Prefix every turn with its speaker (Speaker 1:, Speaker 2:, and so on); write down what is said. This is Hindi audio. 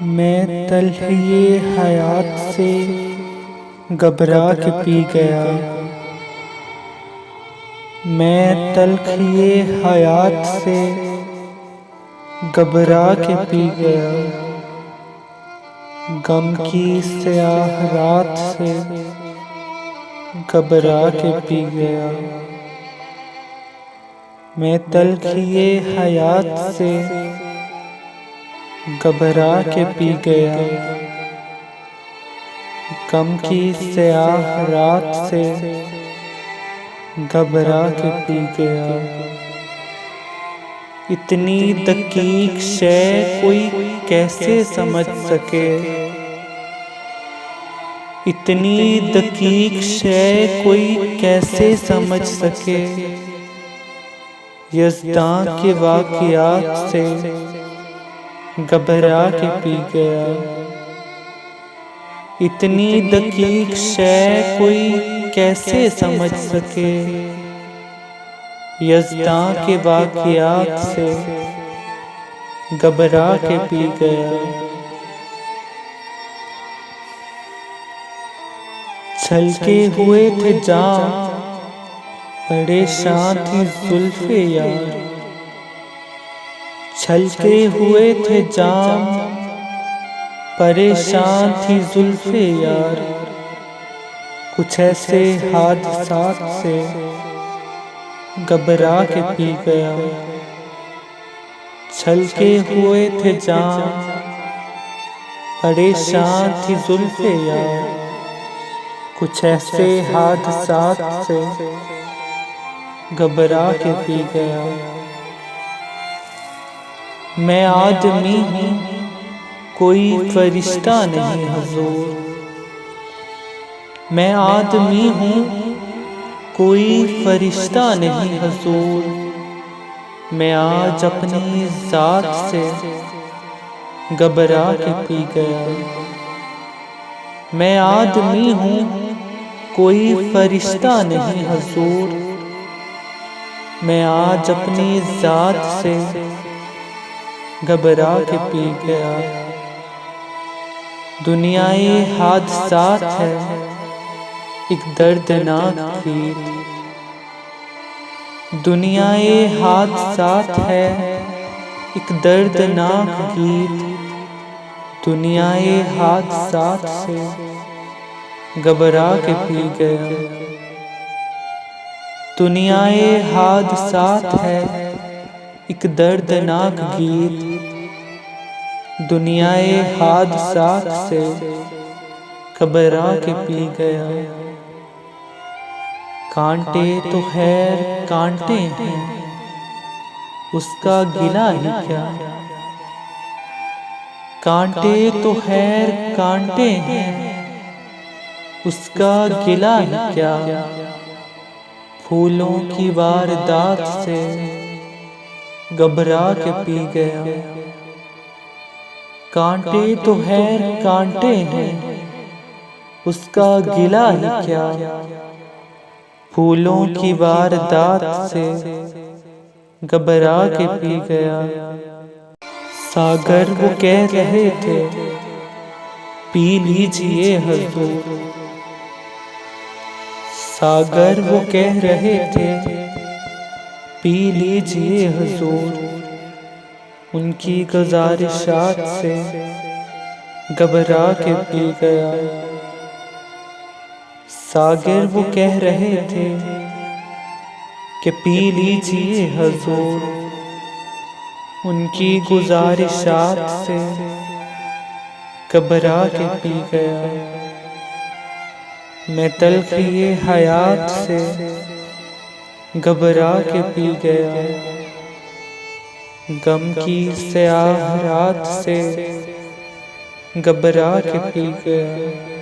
Speaker 1: मैं तलख़िए हयात से घबरा के पी गया। मैं तलख़िए हयात से घबरा के पी गया। गम की स्याह रात से घबरा के पी गया। मैं तलख़िए हयात से घबरा के पी गया। गम की स्याह रात से घबरा के पी गया। इतनी दकीक शय कोई कैसे समझ सके। इतनी दकीक शय कोई कैसे समझ सके। यज़्दां के वाक़ियात से घबरा के पी गया। इतनी दकीक शय कोई कैसे समझ सके। यज़्दां के वाक़ियात से घबरा के पी गया। छलके हुए थे जाम, परेशान थी ज़ुल्फ़े यार। छलके हुए थे जाम, परेशान थी ज़ुल्फ़े यार। कुछ ऐसे हादसात से घबरा के पी गया। छलके हुए थे जाम, परेशान थी ज़ुल्फ़े यार। कुछ ऐसे हादसात से घबरा के पी गया। मैं आदमी हूँ, कोई फरिश्ता नहीं हुज़ूर। मैं आदमी हूँ, कोई फरिश्ता नहीं हुज़ूर। मैं आज अपनी ज़ात से घबरा के पी गया। मैं आदमी हूँ, कोई फरिश्ता नहीं हुज़ूर। मैं आज अपनी ज़ात से घबरा के पी गया। दुनियाए हादसात है, एक दर्दनाक गीत। दुनियाए हादसात है, एक दर्दनाक गीत। दुनियाए हादसात से घबरा के पी गया। दुनियाए हादसात है, एक दर्दनाक गीत। दुनियाए हादसात से घबरा के पी गया। कांटे तो खैर कांटे हैं, उसका गिला ही क्या। कांटे तो खैर कांटे हैं, उसका गिला ही क्या। फूलों की वारदात से घबरा के पी गया। कांटे तो खैर कांटे हैं, उसका गिला ही क्या। फूलों की वारदात से घबरा के पी गया। सागर वो कह रहे थे, पी लीजिए हुज़ूर। सागर वो कह रहे थे, पी लीजिए हुज़ूर। उनकी गुज़ारिशात से घबरा के पी गया। सागर वो कह रहे थे कि पी लीजिए हुज़ूर। उनकी गुज़ारिशात से घबरा के पी गया। मैं तलख़िए हयात से घबरा के पी गया। गम की स्याह रात से घबरा के पी गया।